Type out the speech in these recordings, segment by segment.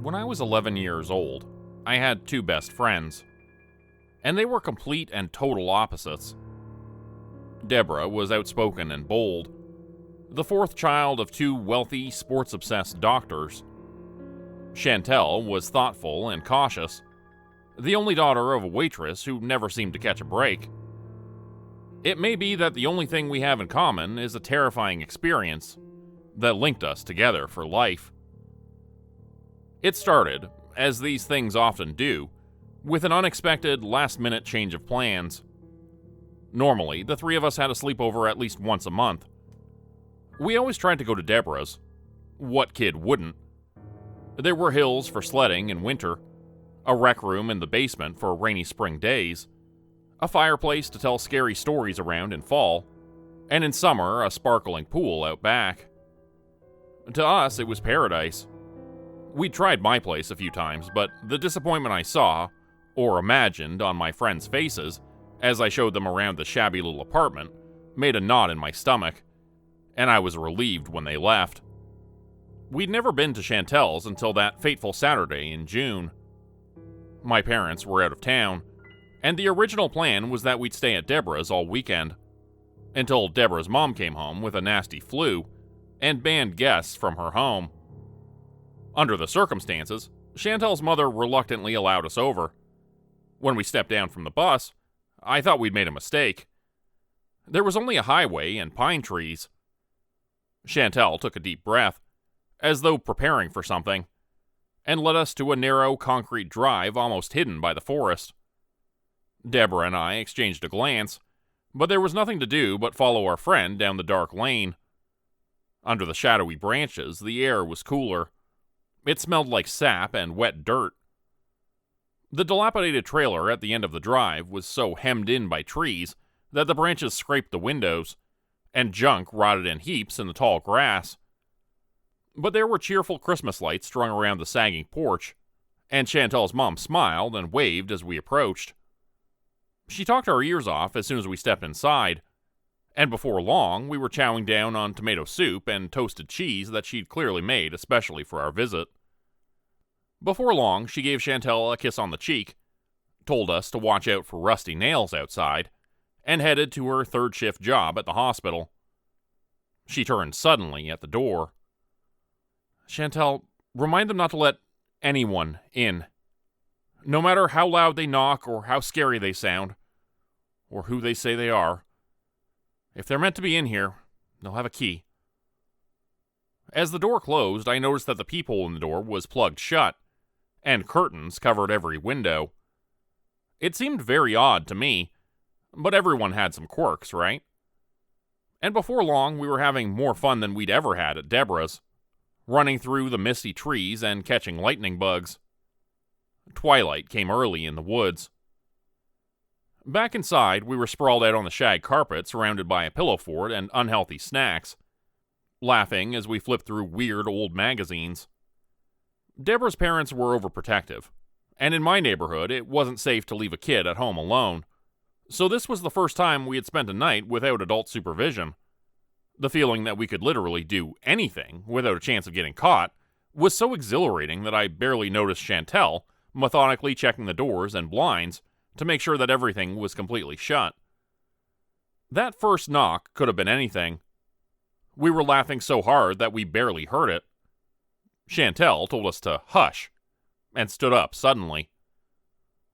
When I was 11 years old, I had two best friends, and they were complete and total opposites. Deborah was outspoken and bold, the fourth child of two wealthy, sports-obsessed doctors. Chantel was thoughtful and cautious, the only daughter of a waitress who never seemed to catch a break. It may be that the only thing we have in common is a terrifying experience that linked us together for life. It started, as these things often do, with an unexpected last-minute change of plans. Normally, the three of us had a sleepover at least once a month. We always tried to go to Deborah's. What kid wouldn't? There were hills for sledding in winter, a rec room in the basement for rainy spring days, a fireplace to tell scary stories around in fall, and in summer, a sparkling pool out back. To us, it was paradise. We'd tried my place a few times, but the disappointment I saw, or imagined, on my friends' faces as I showed them around the shabby little apartment made a knot in my stomach, and I was relieved when they left. We'd never been to Chantel's until that fateful Saturday in June. My parents were out of town, and the original plan was that we'd stay at Deborah's all weekend, until Deborah's mom came home with a nasty flu and banned guests from her home. Under the circumstances, Chantel's mother reluctantly allowed us over. When we stepped down from the bus, I thought we'd made a mistake. There was only a highway and pine trees. Chantel took a deep breath, as though preparing for something, and led us to a narrow concrete drive almost hidden by the forest. Deborah and I exchanged a glance, but there was nothing to do but follow our friend down the dark lane. Under the shadowy branches, the air was cooler. It smelled like sap and wet dirt. The dilapidated trailer at the end of the drive was so hemmed in by trees that the branches scraped the windows, and junk rotted in heaps in the tall grass. But there were cheerful Christmas lights strung around the sagging porch, and Chantel's mom smiled and waved as we approached. She talked our ears off as soon as we stepped inside, and before long we were chowing down on tomato soup and toasted cheese that she'd clearly made especially for our visit. Before long, she gave Chantel a kiss on the cheek, told us to watch out for rusty nails outside, and headed to her third shift job at the hospital. She turned suddenly at the door. "Chantel, remind them not to let anyone in. No matter how loud they knock or how scary they sound, or who they say they are. If they're meant to be in here, they'll have a key." As the door closed, I noticed that the peephole in the door was plugged shut, and curtains covered every window. It seemed very odd to me, but everyone had some quirks, right? And before long, we were having more fun than we'd ever had at Deborah's, running through the misty trees and catching lightning bugs. Twilight came early in the woods. Back inside, we were sprawled out on the shag carpet surrounded by a pillow fort and unhealthy snacks, laughing as we flipped through weird old magazines. Deborah's parents were overprotective, and in my neighborhood, it wasn't safe to leave a kid at home alone, so this was the first time we had spent a night without adult supervision. The feeling that we could literally do anything without a chance of getting caught was so exhilarating that I barely noticed Chantel methodically checking the doors and blinds to make sure that everything was completely shut. That first knock could have been anything. We were laughing so hard that we barely heard it. Chantel told us to hush, and stood up suddenly.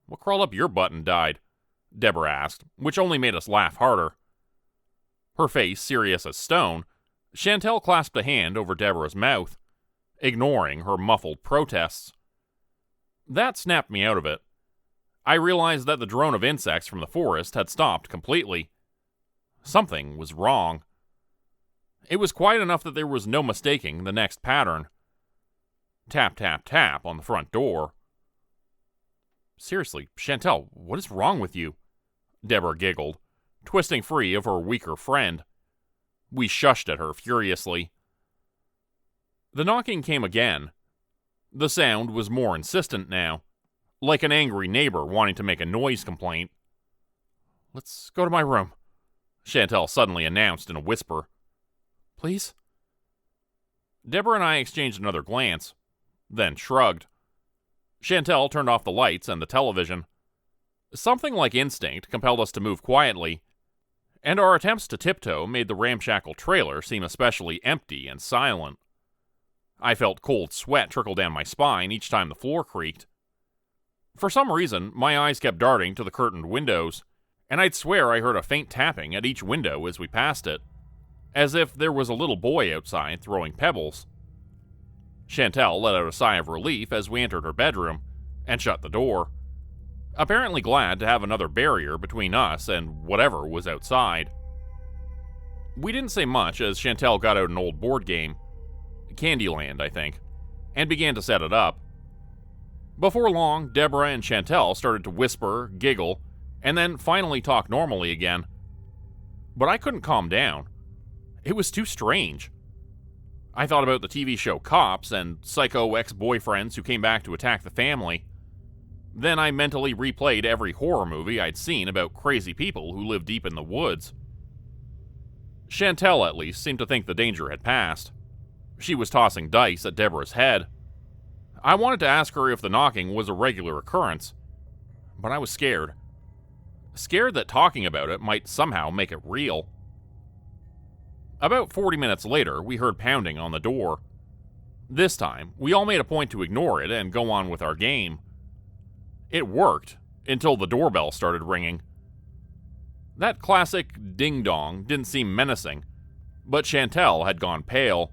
"What crawled up your butt and died?" Deborah asked, which only made us laugh harder. Her face serious as stone, Chantel clasped a hand over Deborah's mouth, ignoring her muffled protests. That snapped me out of it. I realized that the drone of insects from the forest had stopped completely. Something was wrong. It was quiet enough that there was no mistaking the next pattern. Tap, tap, tap on the front door. "Seriously, Chantel, what is wrong with you?" Deborah giggled, twisting free of her weaker friend. We shushed at her furiously. The knocking came again. The sound was more insistent now, like an angry neighbor wanting to make a noise complaint. "Let's go to my room," Chantel suddenly announced in a whisper. "Please?" Deborah and I exchanged another glance, then shrugged. Chantel turned off the lights and the television. Something like instinct compelled us to move quietly, and our attempts to tiptoe made the ramshackle trailer seem especially empty and silent. I felt cold sweat trickle down my spine each time the floor creaked. For some reason, my eyes kept darting to the curtained windows, and I'd swear I heard a faint tapping at each window as we passed it, as if there was a little boy outside throwing pebbles. Chantel let out a sigh of relief as we entered her bedroom and shut the door, apparently glad to have another barrier between us and whatever was outside. We didn't say much as Chantel got out an old board game, Candyland, I think, and began to set it up. Before long, Deborah and Chantel started to whisper, giggle, and then finally talk normally again. But I couldn't calm down. It was too strange. I thought about the TV show Cops and psycho ex-boyfriends who came back to attack the family. Then I mentally replayed every horror movie I'd seen about crazy people who live deep in the woods. Chantel, at least, seemed to think the danger had passed. She was tossing dice at Deborah's head. I wanted to ask her if the knocking was a regular occurrence, but I was scared. Scared that talking about it might somehow make it real. About 40 minutes later, we heard pounding on the door. This time, we all made a point to ignore it and go on with our game. It worked, until the doorbell started ringing. That classic ding-dong didn't seem menacing, but Chantel had gone pale.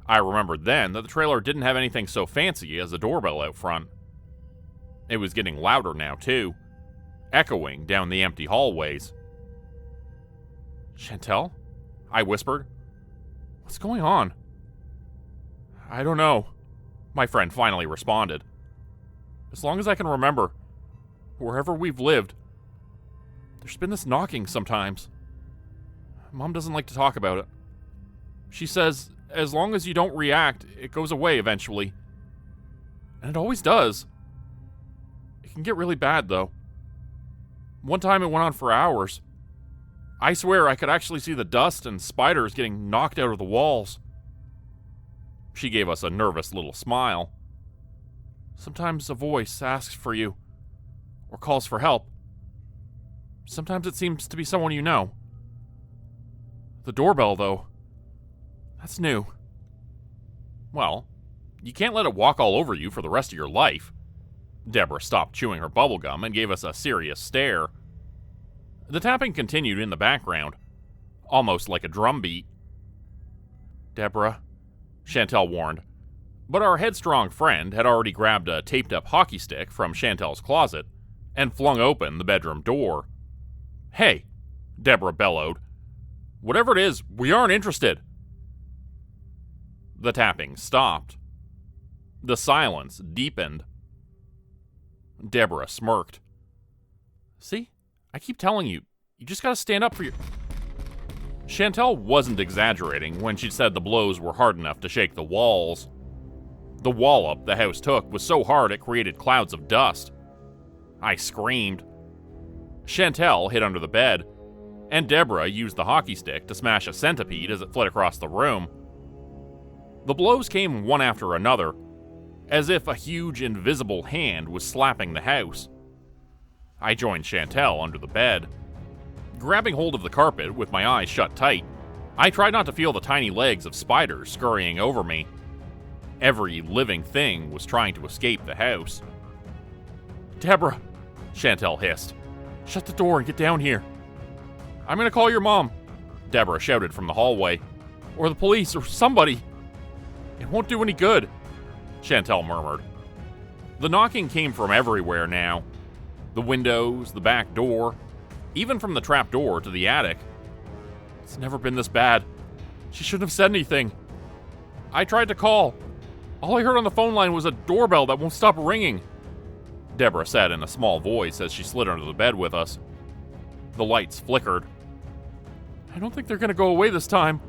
I remembered then that the trailer didn't have anything so fancy as a doorbell out front. It was getting louder now, too, echoing down the empty hallways. "Chantel?" I whispered. "What's going on?" "I don't know," my friend finally responded. "As long as I can remember, wherever we've lived, there's been this knocking sometimes. Mom doesn't like to talk about it. She says, as long as you don't react, it goes away eventually. And it always does. It can get really bad, though. One time it went on for hours. I swear I could actually see the dust and spiders getting knocked out of the walls." She gave us a nervous little smile. "Sometimes a voice asks for you, or calls for help. Sometimes it seems to be someone you know. The doorbell, though, that's new." "Well, you can't let it walk all over you for the rest of your life." Deborah stopped chewing her bubblegum and gave us a serious stare. The tapping continued in the background, almost like a drum beat. "Deborah," Chantel warned, but our headstrong friend had already grabbed a taped-up hockey stick from Chantel's closet and flung open the bedroom door. "Hey," Deborah bellowed. "Whatever it is, we aren't interested." The tapping stopped. The silence deepened. Deborah smirked. "See? I keep telling you, you just gotta stand up for your..." Chantel wasn't exaggerating when she said the blows were hard enough to shake the walls. The wallop the house took was so hard it created clouds of dust. I screamed. Chantel hid under the bed, and Deborah used the hockey stick to smash a centipede as it fled across the room. The blows came one after another, as if a huge invisible hand was slapping the house. I joined Chantel under the bed. Grabbing hold of the carpet with my eyes shut tight, I tried not to feel the tiny legs of spiders scurrying over me. Every living thing was trying to escape the house. "Deborah," Chantel hissed, "shut the door and get down here." "I'm gonna call your mom," Deborah shouted from the hallway. "Or the police, or somebody." "It won't do any good," Chantel murmured. The knocking came from everywhere now. The windows, the back door, even from the trap door to the attic. "It's never been this bad. She shouldn't have said anything. I tried to call. All I heard on the phone line was a doorbell that won't stop ringing," Deborah said in a small voice as she slid under the bed with us. The lights flickered. "I don't think they're going to go away this time,"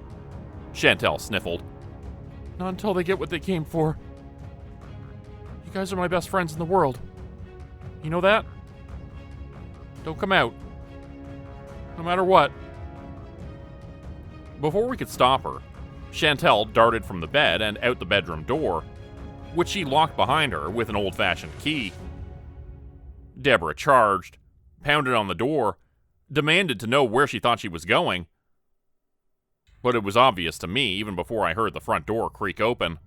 Chantel sniffled. "Not until they get what they came for. You guys are my best friends in the world. You know that? Don't come out. No matter what." Before we could stop her, Chantel darted from the bed and out the bedroom door. which she locked behind her with an old-fashioned key. Deborah charged, pounded on the door, demanded to know where she thought she was going. But it was obvious to me even before I heard the front door creak open.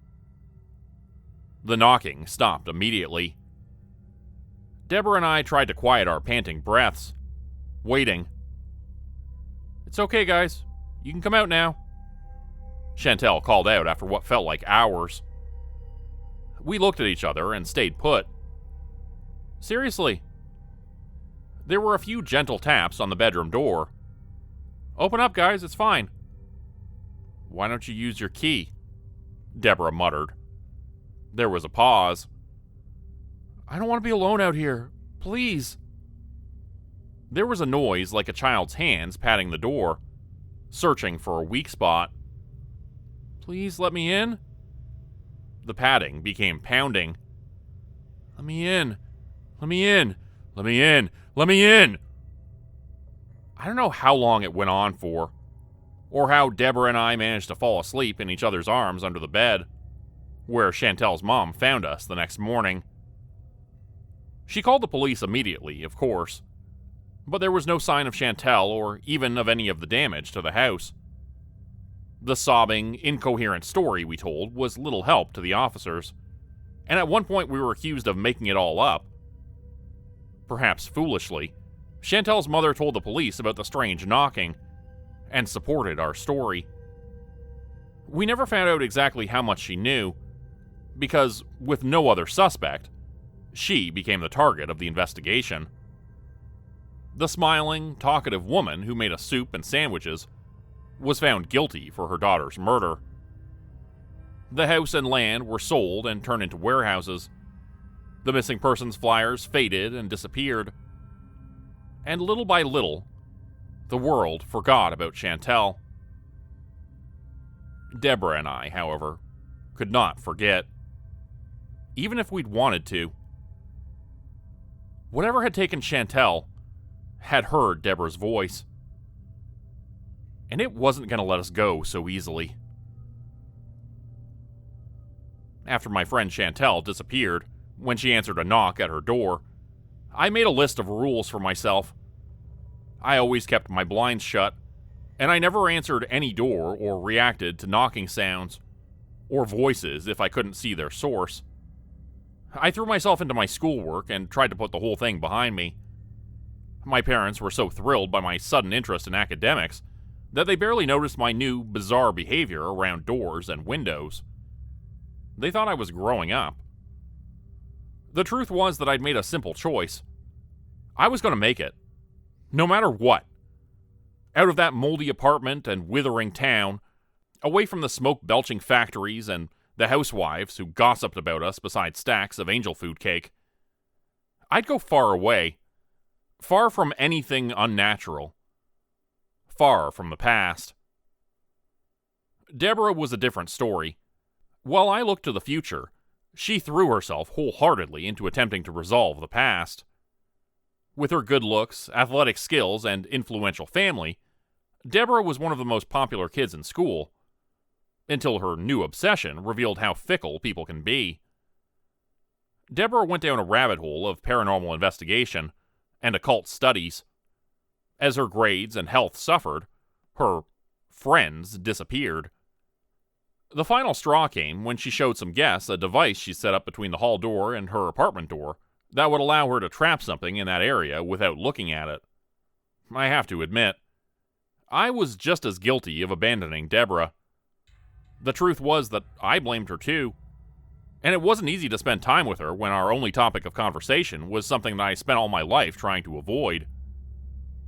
The knocking stopped immediately. Deborah and I tried to quiet our panting breaths, waiting. "It's okay, guys. You can come out now," Chantel called out after what felt like hours. We looked at each other and stayed put. Seriously. There were a few gentle taps on the bedroom door. "Open up, guys. It's fine." "Why don't you use your key?" Deborah muttered. There was a pause. "I don't want to be alone out here. Please." There was a noise like a child's hands patting the door, searching for a weak spot. "Please let me in." The patting became pounding. "Let me in. Let me in. Let me in. Let me in." I don't know how long it went on for, or how Deborah and I managed to fall asleep in each other's arms under the bed, where Chantel's mom found us the next morning. She called the police immediately, of course, but there was no sign of Chantel or even of any of the damage to the house. The sobbing, incoherent story we told was little help to the officers, and at one point we were accused of making it all up. Perhaps foolishly, Chantel's mother told the police about the strange knocking, and supported our story. We never found out exactly how much she knew, because, with no other suspect, she became the target of the investigation. The smiling, talkative woman who made us soup and sandwiches was found guilty for her daughter's murder. The house and land were sold and turned into warehouses. The missing persons flyers faded and disappeared. And little by little, the world forgot about Chantel. Deborah and I, however, could not forget, even if we'd wanted to. Whatever had taken Chantel had heard Deborah's voice, and it wasn't going to let us go so easily. After my friend Chantel disappeared, when she answered a knock at her door, I made a list of rules for myself. I always kept my blinds shut, and I never answered any door or reacted to knocking sounds or voices if I couldn't see their source. I threw myself into my schoolwork and tried to put the whole thing behind me. My parents were so thrilled by my sudden interest in academics that they barely noticed my new, bizarre behavior around doors and windows. They thought I was growing up. The truth was that I'd made a simple choice. I was going to make it, no matter what. Out of that moldy apartment and withering town, away from the smoke-belching factories and the housewives who gossiped about us beside stacks of angel food cake. I'd go far away, far from anything unnatural, far from the past. Deborah was a different story. While I looked to the future, she threw herself wholeheartedly into attempting to resolve the past. With her good looks, athletic skills, and influential family, Deborah was one of the most popular kids in school, until her new obsession revealed how fickle people can be. Deborah went down a rabbit hole of paranormal investigation and occult studies. As her grades and health suffered, her friends disappeared. The final straw came when she showed some guests a device she set up between the hall door and her apartment door that would allow her to trap something in that area without looking at it. I have to admit, I was just as guilty of abandoning Deborah. The truth was that I blamed her too, and it wasn't easy to spend time with her when our only topic of conversation was something that I spent all my life trying to avoid.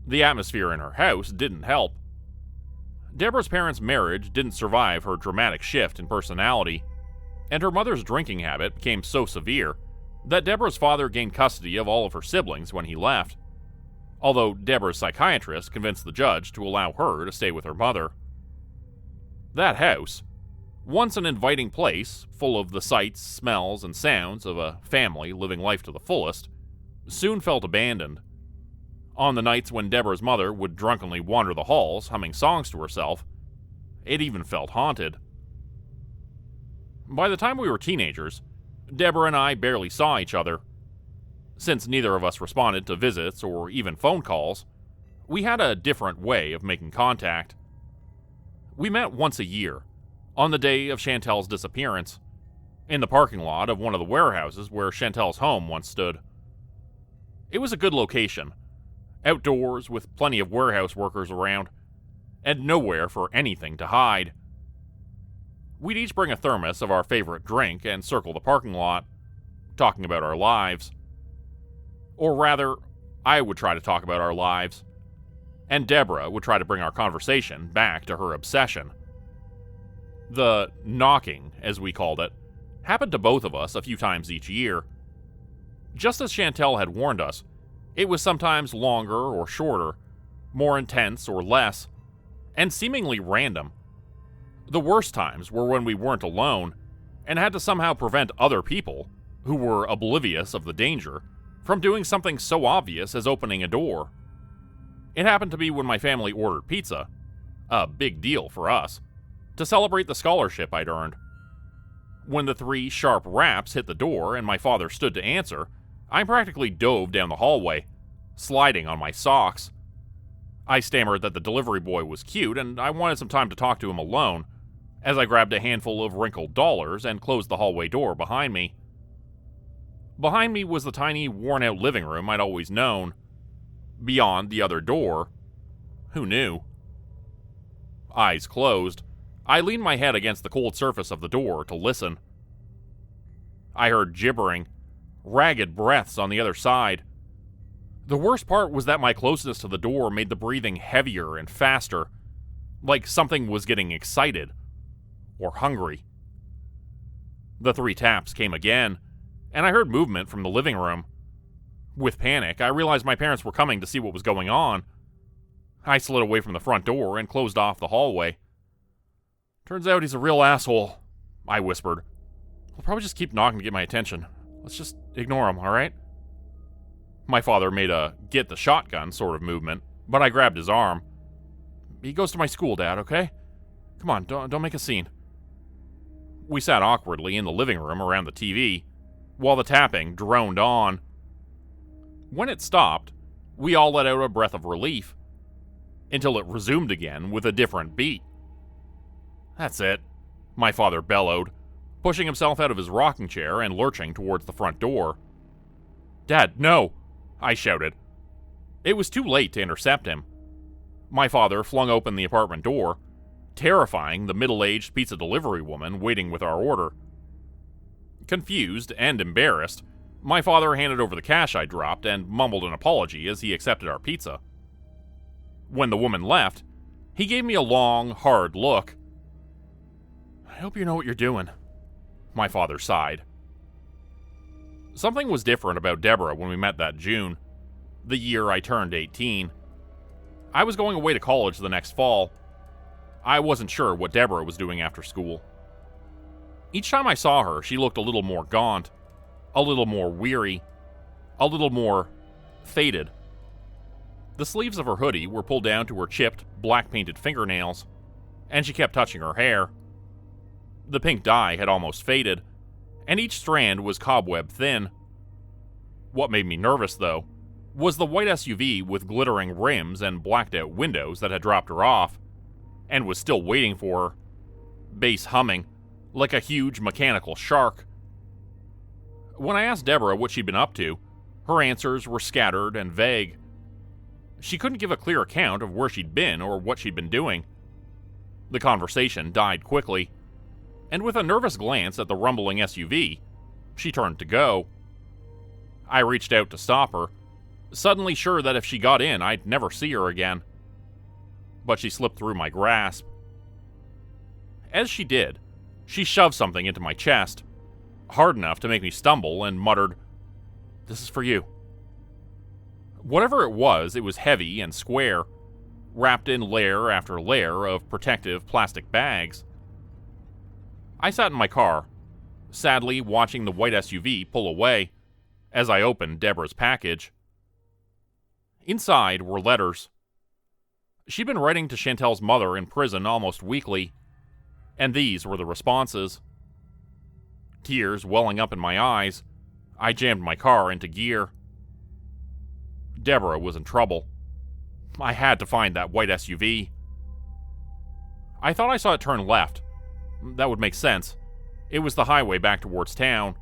The atmosphere in her house didn't help. Deborah's parents' marriage didn't survive her dramatic shift in personality, and her mother's drinking habit became so severe that Deborah's father gained custody of all of her siblings when he left, although Deborah's psychiatrist convinced the judge to allow her to stay with her mother. That house, once an inviting place full of the sights, smells, and sounds of a family living life to the fullest, soon felt abandoned. On the nights when Deborah's mother would drunkenly wander the halls humming songs to herself, it even felt haunted. By the time we were teenagers, Deborah and I barely saw each other. Since neither of us responded to visits or even phone calls, we had a different way of making contact. We met once a year, on the day of Chantel's disappearance, in the parking lot of one of the warehouses where Chantel's home once stood. It was a good location, outdoors with plenty of warehouse workers around, and nowhere for anything to hide. We'd each bring a thermos of our favorite drink and circle the parking lot, talking about our lives. Or rather, I would try to talk about our lives, and Deborah would try to bring our conversation back to her obsession. The knocking, as we called it, happened to both of us a few times each year. Just as Chantel had warned us, it was sometimes longer or shorter, more intense or less, and seemingly random. The worst times were when we weren't alone and had to somehow prevent other people, who were oblivious of the danger, from doing something so obvious as opening a door. It happened to be when my family ordered pizza, a big deal for us, to celebrate the scholarship I'd earned. When the 3 sharp raps hit the door and my father stood to answer, I practically dove down the hallway, sliding on my socks. I stammered that the delivery boy was cute and I wanted some time to talk to him alone, as I grabbed a handful of wrinkled dollars and closed the hallway door behind me. Behind me was the tiny, worn-out living room I'd always known. Beyond the other door, who knew? Eyes closed, I leaned my head against the cold surface of the door to listen. I heard gibbering, ragged breaths on the other side. The worst part was that my closeness to the door made the breathing heavier and faster, like something was getting excited or hungry. The 3 taps came again, and I heard movement from the living room. With panic, I realized my parents were coming to see what was going on. I slid away from the front door and closed off the hallway. "Turns out he's a real asshole," I whispered. "He'll probably just keep knocking to get my attention. Let's just ignore him, alright?" My father made a get the shotgun sort of movement, but I grabbed his arm. "He goes to my school, Dad, okay? Come on, don't make a scene." We sat awkwardly in the living room around the TV, while the tapping droned on. When it stopped, we all let out a breath of relief, until it resumed again with a different beat. "That's it," my father bellowed, pushing himself out of his rocking chair and lurching towards the front door. "Dad, no!" I shouted. It was too late to intercept him. My father flung open the apartment door, terrifying the middle-aged pizza delivery woman waiting with our order. Confused and embarrassed, my father handed over the cash I dropped and mumbled an apology as he accepted our pizza. When the woman left, he gave me a long, hard look. "I hope you know what you're doing," my father sighed. Something was different about Deborah when we met that June, the year I turned 18. I was going away to college the next fall. I wasn't sure what Deborah was doing after school. Each time I saw her, she looked a little more gaunt, a little more weary, a little more faded. The sleeves of her hoodie were pulled down to her chipped, black-painted fingernails, and she kept touching her hair. The pink dye had almost faded, and each strand was cobweb thin. What made me nervous, though, was the white SUV with glittering rims and blacked-out windows that had dropped her off, and was still waiting for her, bass humming, like a huge mechanical shark. When I asked Deborah what she'd been up to, her answers were scattered and vague. She couldn't give a clear account of where she'd been or what she'd been doing. The conversation died quickly, and with a nervous glance at the rumbling SUV, she turned to go. I reached out to stop her, suddenly sure that if she got in, I'd never see her again. But she slipped through my grasp. As she did, she shoved something into my chest, hard enough to make me stumble, and muttered, "This is for you." Whatever it was heavy and square, wrapped in layer after layer of protective plastic bags. I sat in my car, sadly watching the white SUV pull away, as I opened Deborah's package. Inside were letters. She'd been writing to Chantel's mother in prison almost weekly, and these were the responses. Tears welling up in my eyes, I jammed my car into gear. Deborah was in trouble. I had to find that white SUV. I thought I saw it turn left. That would make sense. It was the highway back towards town.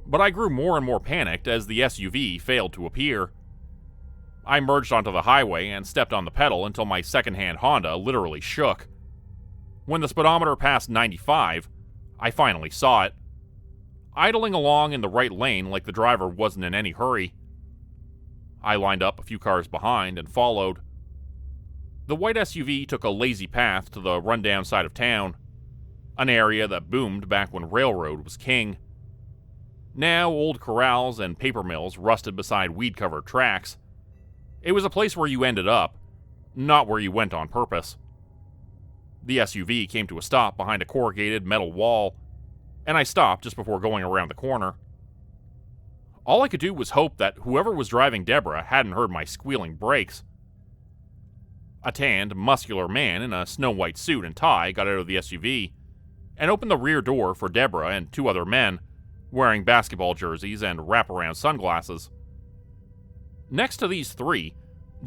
But I grew more and more panicked as the SUV failed to appear. I merged onto the highway and stepped on the pedal until my second-hand Honda literally shook. When the speedometer passed 95, I finally saw it. Idling along in the right lane like the driver wasn't in any hurry. I lined up a few cars behind and followed. The white SUV took a lazy path to the rundown side of town, an area that boomed back when railroad was king. Now old corrals and paper mills rusted beside weed-covered tracks. It was a place where you ended up, not where you went on purpose. The SUV came to a stop behind a corrugated metal wall, and I stopped just before going around the corner. All I could do was hope that whoever was driving Deborah hadn't heard my squealing brakes. A tanned, muscular man in a snow-white suit and tie got out of the SUV and opened the rear door for Deborah and two other men, wearing basketball jerseys and wraparound sunglasses. Next to these three,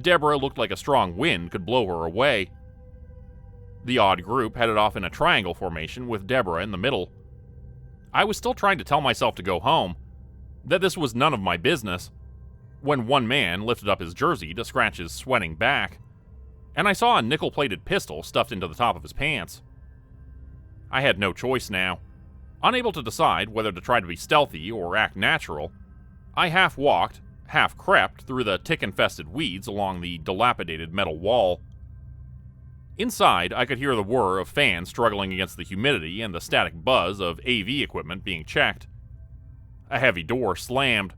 Deborah looked like a strong wind could blow her away. The odd group headed off in a triangle formation with Deborah in the middle. I was still trying to tell myself to go home, that this was none of my business, when one man lifted up his jersey to scratch his sweating back, and I saw a nickel-plated pistol stuffed into the top of his pants. I had no choice now. Unable to decide whether to try to be stealthy or act natural, I half-walked, half-crept through the tick-infested weeds along the dilapidated metal wall. Inside, I could hear the whir of fans struggling against the humidity and the static buzz of AV equipment being checked. A heavy door slammed,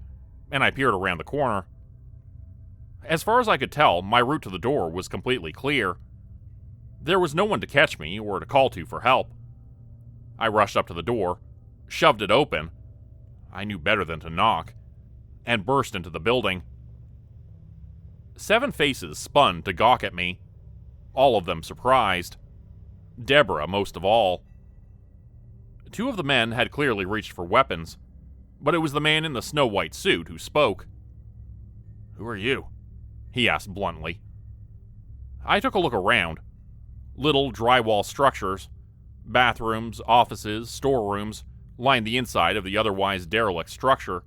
and I peered around the corner. As far as I could tell, my route to the door was completely clear. There was no one to catch me or to call to for help. I rushed up to the door, shoved it open, I knew better than to knock, and burst into the building. 7 faces spun to gawk at me, all of them surprised. Deborah most of all. 2 of the men had clearly reached for weapons, but it was the man in the snow-white suit who spoke. "Who are you?" he asked bluntly. I took a look around. Little drywall structures, bathrooms, offices, storerooms, lined the inside of the otherwise derelict structure.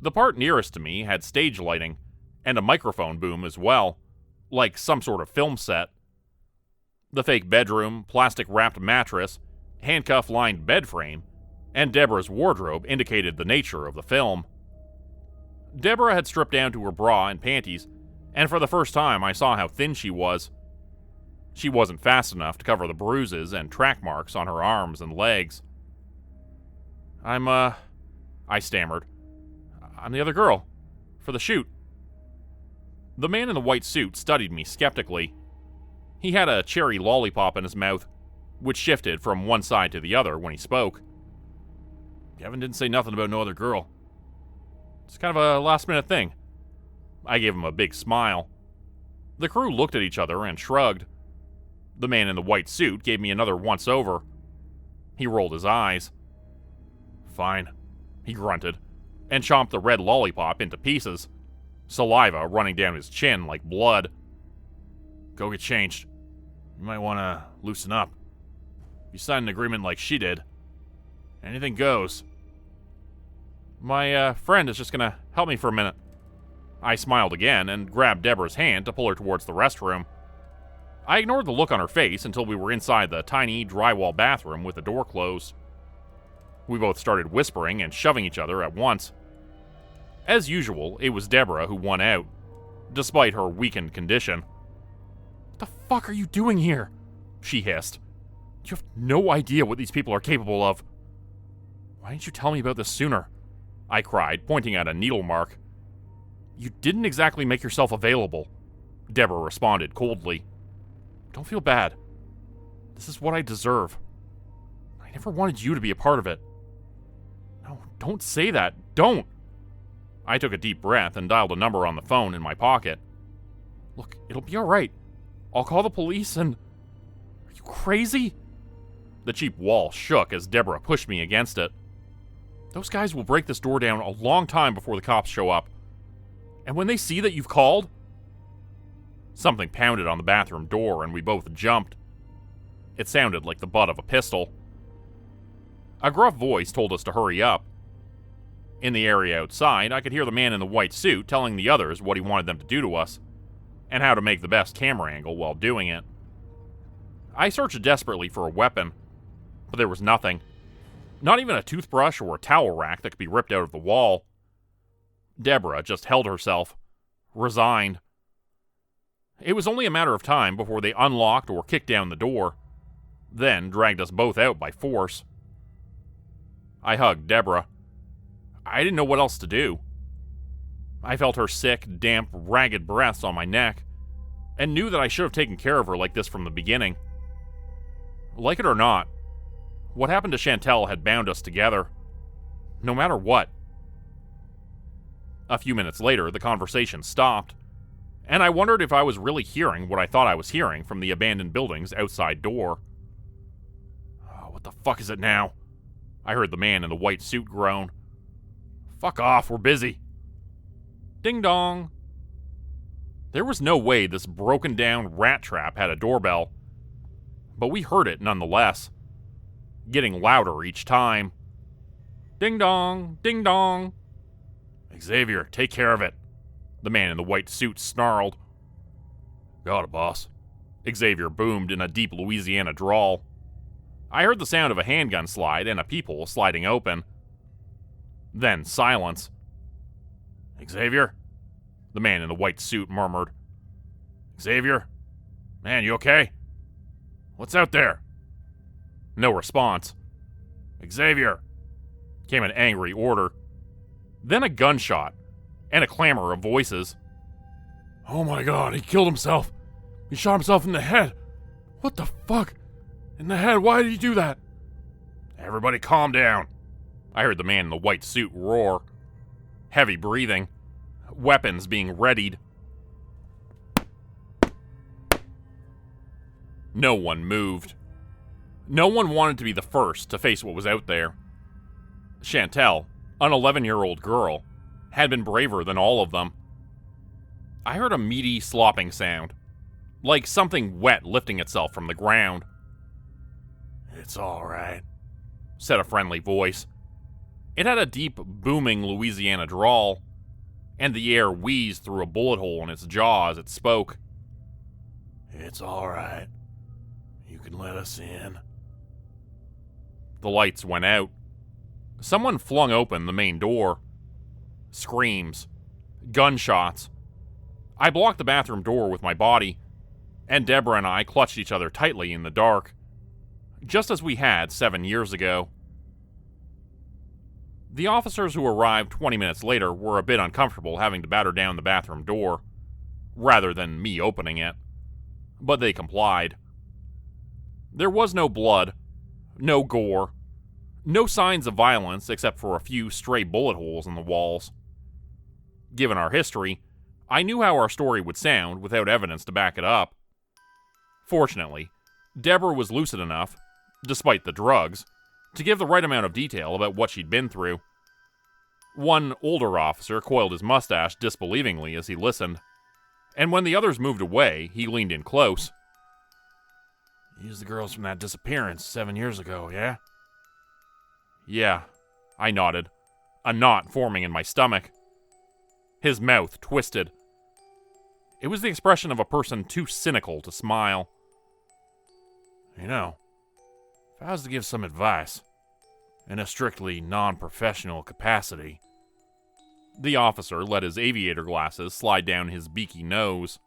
The part nearest to me had stage lighting, and a microphone boom as well, like some sort of film set. The fake bedroom, plastic-wrapped mattress, handcuff-lined bed frame, and Deborah's wardrobe indicated the nature of the film. Deborah had stripped down to her bra and panties, and for the first time I saw how thin she was. She wasn't fast enough to cover the bruises and track marks on her arms and legs. I stammered. "I'm the other girl. For the shoot." The man in the white suit studied me skeptically. He had a cherry lollipop in his mouth, which shifted from one side to the other when he spoke. "Kevin didn't say nothing about no other girl. It's kind of a last-minute thing." I gave him a big smile. The crew looked at each other and shrugged. The man in the white suit gave me another once-over. He rolled his eyes. "Fine," he grunted, and chomped the red lollipop into pieces, saliva running down his chin like blood. "Go get changed. You might want to loosen up. You signed an agreement like she did. Anything goes." "My friend is just gonna help me for a minute." I smiled again and grabbed Deborah's hand to pull her towards the restroom. I ignored the look on her face until we were inside the tiny drywall bathroom with the door closed. We both started whispering and shoving each other at once. As usual, it was Deborah who won out, despite her weakened condition. "What the fuck are you doing here?" she hissed. "You have no idea what these people are capable of." "Why didn't you tell me about this sooner?" I cried, pointing at a needle mark. "You didn't exactly make yourself available," Deborah responded coldly. "Don't feel bad. This is what I deserve. I never wanted you to be a part of it." "No, don't say that. Don't." I took a deep breath and dialed a number on the phone in my pocket. "Look, it'll be all right. I'll call the police and..." "Are you crazy?" The cheap wall shook as Deborah pushed me against it. Those guys will break this door down a long time before the cops show up. And when they see that you've called... Something pounded on the bathroom door and we both jumped. It sounded like the butt of a pistol. A gruff voice told us to hurry up. In the area outside, I could hear the man in the white suit telling the others what he wanted them to do to us, and how to make the best camera angle while doing it. I searched desperately for a weapon, but there was nothing. Not even a toothbrush or a towel rack that could be ripped out of the wall. Deborah just held herself, resigned. It was only a matter of time before they unlocked or kicked down the door, then dragged us both out by force. I hugged Deborah. I didn't know what else to do. I felt her sick, damp, ragged breaths on my neck, and knew that I should have taken care of her like this from the beginning. Like it or not, what happened to Chantel had bound us together, no matter what. A few minutes later, the conversation stopped, and I wondered if I was really hearing what I thought I was hearing from the abandoned building's outside door. Oh, what the fuck is it now? I heard the man in the white suit groan. Fuck off, we're busy. Ding dong. There was no way this broken down rat trap had a doorbell, but we heard it nonetheless, getting louder each time. Ding dong, ding dong. Xavier, take care of it, the man in the white suit snarled. Got it, boss, Xavier boomed in a deep Louisiana drawl. I heard the sound of a handgun slide and a peephole sliding open. Then silence. Xavier? The man in the white suit murmured. Xavier? Man, you okay? What's out there? No response. Xavier! Came an angry order. Then a gunshot, and a clamor of voices. Oh my god, he killed himself. He shot himself in the head. What the fuck? In the head, why did he do that? Everybody calm down. I heard the man in the white suit roar. Heavy breathing. Weapons being readied. No one moved. No one wanted to be the first to face what was out there. Chantel, an 11-year-old girl, had been braver than all of them. I heard a meaty slopping sound, like something wet lifting itself from the ground. It's all right, said a friendly voice. It had a deep, booming Louisiana drawl, and the air wheezed through a bullet hole in its jaw as it spoke. It's all right. You can let us in. The lights went out. Someone flung open the main door. Screams. Gunshots. I blocked the bathroom door with my body, and Deborah and I clutched each other tightly in the dark, just as we had 7 years ago. The officers who arrived 20 minutes later were a bit uncomfortable having to batter down the bathroom door, rather than me opening it, but they complied. There was no blood, no gore, no signs of violence except for a few stray bullet holes in the walls. Given our history, I knew how our story would sound without evidence to back it up. Fortunately, Deborah was lucid enough, despite the drugs, to give the right amount of detail about what she'd been through. One older officer coiled his mustache disbelievingly as he listened, and when the others moved away, he leaned in close. You's the girls from that disappearance 7 years ago, yeah? Yeah, I nodded, a knot forming in my stomach. His mouth twisted. It was the expression of a person too cynical to smile. You know, if I was to give some advice, in a strictly non-professional capacity... The officer let his aviator glasses slide down his beaky nose,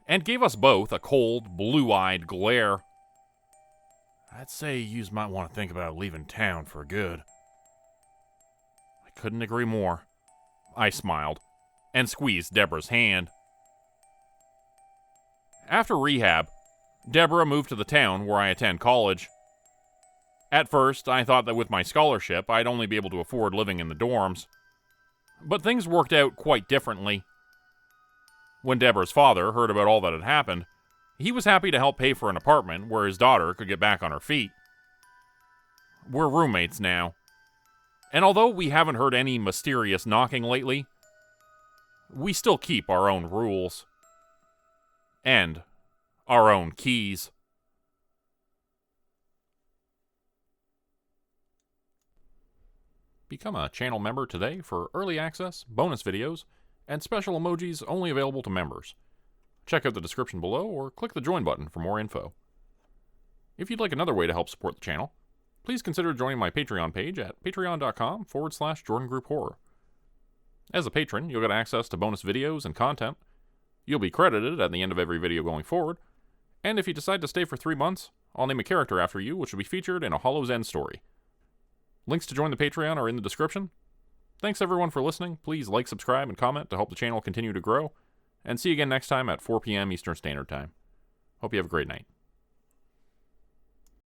and gave us both a cold, blue-eyed glare. I'd say yous might want to think about leaving town for good. I couldn't agree more. I smiled, and squeezed Deborah's hand. After rehab, Deborah moved to the town where I attend college. At first, I thought that with my scholarship, I'd only be able to afford living in the dorms. But things worked out quite differently. When Deborah's father heard about all that had happened, he was happy to help pay for an apartment where his daughter could get back on her feet. we're roommates now. And although we haven't heard any mysterious knocking lately, we still keep our own rules. And our own keys. Become a channel member today for early access, bonus videos, and special emojis only available to members. Check out the description below or click the join button for more info. If you'd like another way to help support the channel, please consider joining my Patreon page at patreon.com/JordanGroupHorror. As a patron, you'll get access to bonus videos and content. You'll be credited at the end of every video going forward, and if you decide to stay for 3 months, I'll name a character after you which will be featured in a Hollow's End story. Links to join the Patreon are in the description. Thanks everyone for listening. Please like, subscribe, and comment to help the channel continue to grow. And see you again next time at 4 p.m. Eastern Standard Time. Hope you have a great night.